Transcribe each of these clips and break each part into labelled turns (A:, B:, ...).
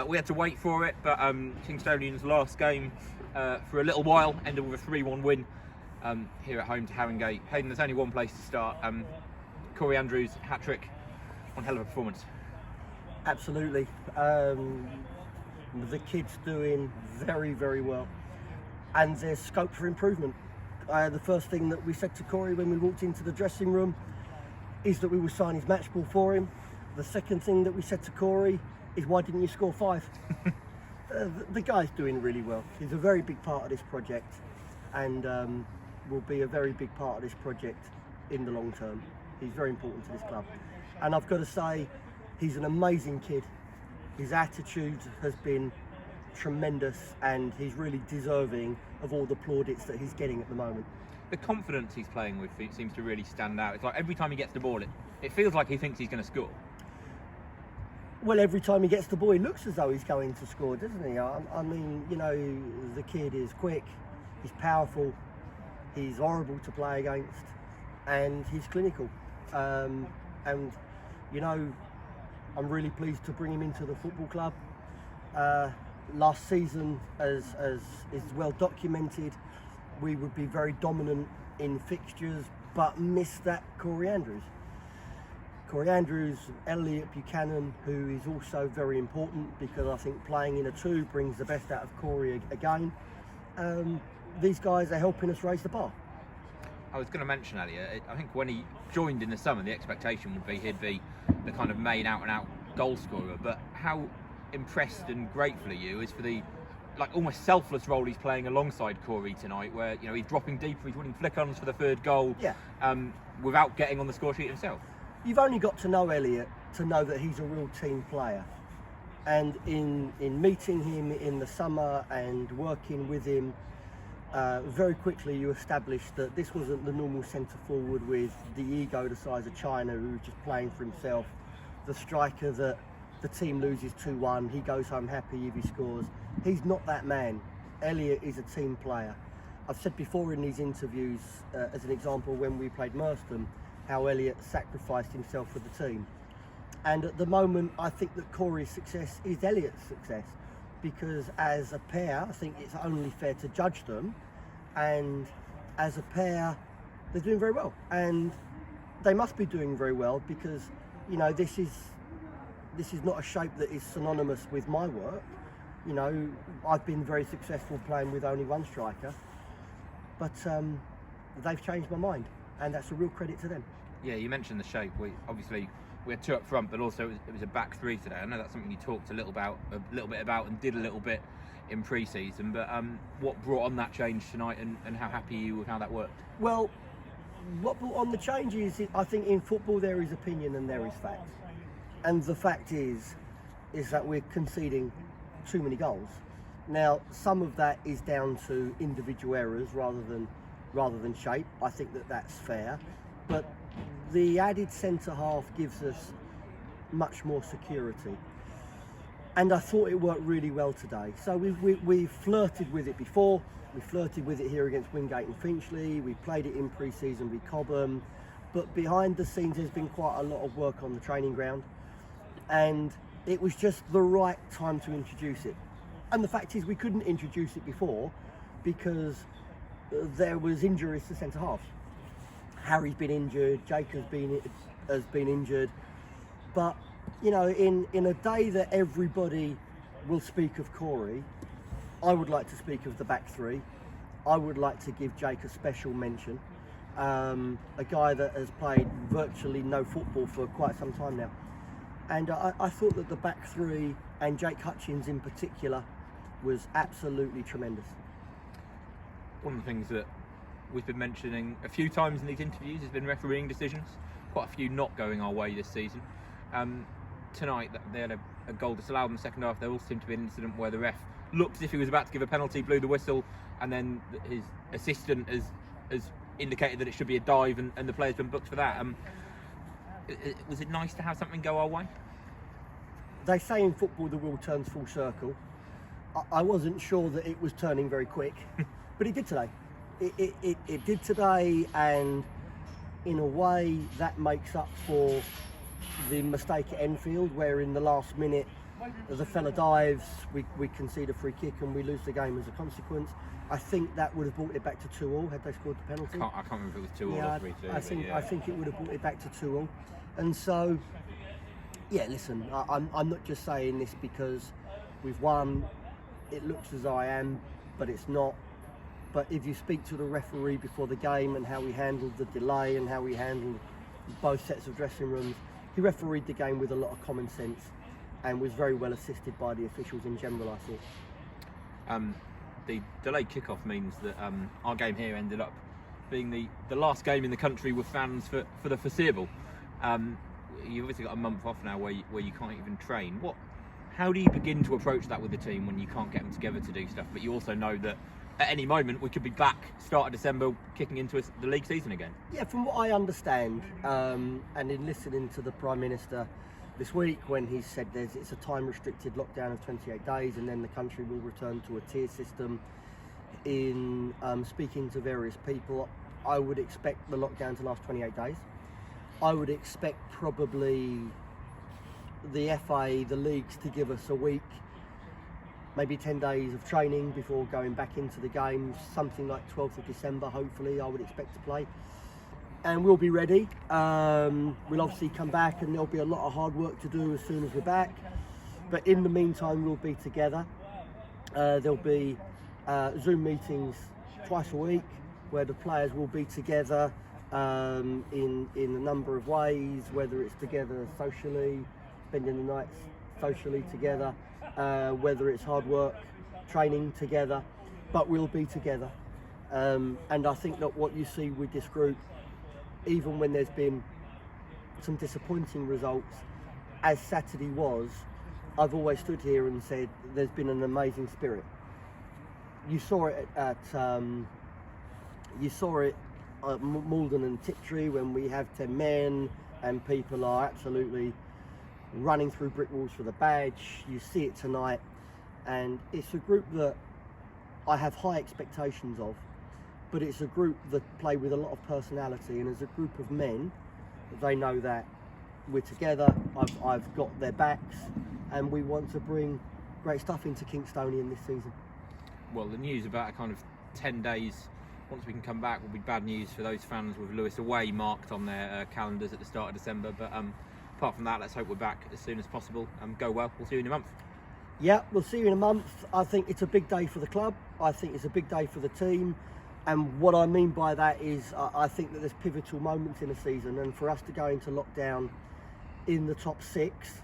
A: We had to wait for it, but Kingstonian's last game for a little while ended with a 3-1 win here at home to Haringey. Hayden, there's only one place to start. Corey Andrews' hat-trick, one hell of a performance.
B: Absolutely. The kid's doing very, very well, and there's scope for improvement. The first thing that we said to Corey when we walked into the dressing room is that we will sign his match ball for him. The second thing that we said to Corey is, why didn't you score 5? The guy's doing really well. He's a very big part of this project, and will be a very big part of this project in the long term. He's very important to this club, and I've got to say, he's an amazing kid. His attitude has been tremendous, and he's really deserving of all the plaudits that he's getting at the moment.
A: The confidence he's playing with seems to really stand out. It's like every time he gets the ball, it feels like he thinks he's going to score.
B: Well, every time he gets the ball, he looks as though he's going to score, doesn't he? I mean, you know, the kid is quick, he's powerful, he's horrible to play against, and he's clinical. And, you know, I'm really pleased to bring him into the football club. Last season, as is well documented, we would be very dominant in fixtures, but missed that Corey Andrews. Corey Andrews, Elliott, Buchanan, who is also very important because I think playing in a 2 brings the best out of Corey again. These guys are helping us raise the bar.
A: I was going to mention Elliott. I think when he joined in the summer, the expectation would be he'd be the kind of main out-and-out goal scorer. But how impressed and grateful are you is for the almost selfless role he's playing alongside Corey tonight, where he's dropping deeper, he's winning flick-ons for the 3rd goal, without getting on the score sheet himself.
B: You've only got to know Elliott to know that he's a real team player. And in meeting him in the summer and working with him, very quickly you established that this wasn't the normal centre forward with the ego the size of China who was just playing for himself, the striker that the team loses 2-1, he goes home happy if he scores. He's not that man. Elliott is a team player. I've said before in these interviews, as an example, when we played Merstham, how Elliott sacrificed himself for the team. And at the moment, I think that Corey's success is Elliott's success, because as a pair, I think it's only fair to judge them, and as a pair, they're doing very well. And they must be doing very well because, you know, this is not a shape that is synonymous with my work. You know, I've been very successful playing with only one striker, but they've changed my mind, and that's a real credit to them.
A: Yeah, you mentioned the shape. We had 2 up front, but also it was a back 3 today. I know that's something you talked a little bit about and did a little bit in pre-season, but what brought on that change tonight, and how happy are you with how that worked?
B: Well, what brought on the change is, I think in football there is opinion and there is fact. And the fact is that we're conceding too many goals. Now, some of that is down to individual errors rather than shape. I think that that's fair, but the added centre half gives us much more security, and I thought it worked really well today. So we've flirted with it before. We flirted with it here against Wingate and Finchley. We played it in pre-season with Cobham, but behind the scenes there's been quite a lot of work on the training ground, and it was just the right time to introduce it. And the fact is, we couldn't introduce it before because there was injuries to centre half. Harry's been injured, Jake has been injured, but you know, in a day that everybody will speak of Corey, I would like to speak of the back 3. I would like to give Jake a special mention, a guy that has played virtually no football for quite some time now. And I thought that the back 3, and Jake Hutchins in particular, was absolutely tremendous.
A: One of the things that we've been mentioning a few times in these interviews has been refereeing decisions. Quite a few not going our way this season. Tonight they had a goal disallowed in the second half. There also seemed to be an incident where the ref looked as if he was about to give a penalty, blew the whistle, and then his assistant has indicated that it should be a dive, and the player's been booked for that. Was it nice to have something go our way?
B: They say in football the wheel turns full circle. I wasn't sure that it was turning very quick, but it did today. It did today, and in a way that makes up for the mistake at Enfield, where in the last minute the fella dives, we concede a free kick and we lose the game as a consequence. I think that would have brought it back to 2-2 had they scored the penalty.
A: I can't remember if it was 2-2
B: yeah,
A: or 3-2.
B: I think it would have brought it back to 2-2. And so, yeah, listen, I'm not just saying this because we've won. It looks as I am, but it's not. But if you speak to the referee before the game and how he handled the delay and how he handled both sets of dressing rooms, he refereed the game with a lot of common sense and was very well assisted by the officials in general, I thought.
A: The delayed kickoff means that our game here ended up being the last game in the country with fans for the foreseeable. You've obviously got a month off now where you can't even train. How do you begin to approach that with the team when you can't get them together to do stuff, but you also know that at any moment we could be back start of December kicking into the league season again?
B: Yeah, from what I understand, and in listening to the Prime Minister this week when he said it's a time restricted lockdown of 28 days and then the country will return to a tier system. In speaking to various people, I would expect the lockdown to last 28 days. I would expect probably the FA, the leagues, to give us a week, maybe 10 days of training before going back into the games, something like 12th of December, hopefully, I would expect to play. And we'll be ready. We'll obviously come back and there'll be a lot of hard work to do as soon as we're back. But in the meantime, we'll be together. There'll be Zoom meetings twice a week where the players will be together in a number of ways, whether it's together socially, spending the nights socially together, whether it's hard work, training together, but we'll be together. And I think that what you see with this group, even when there's been some disappointing results, as Saturday was, I've always stood here and said there's been an amazing spirit. You saw it at Malden and Tiptree when we have 10 men and people are absolutely running through brick walls for the badge. You see it tonight, and it's a group that I have high expectations of, but it's a group that play with a lot of personality, and as a group of men, they know that we're together. I've got their backs, and we want to bring great stuff into Kingstonian this season.
A: Well, the news about a kind of 10 days once we can come back will be bad news for those fans with Lewis away marked on their calendars at the start of December, but apart from that, let's hope we're back as soon as possible. Go well. We'll see you in a month.
B: Yeah, we'll see you in a month. I think it's a big day for the club. I think it's a big day for the team. And what I mean by that is I think that there's pivotal moments in a season, and for us to go into lockdown in the top 6,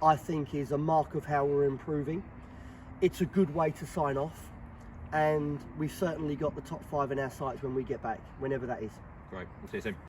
B: I think is a mark of how we're improving. It's a good way to sign off, and we've certainly got the top 5 in our sights when we get back, whenever that is.
A: Great. We'll see you soon.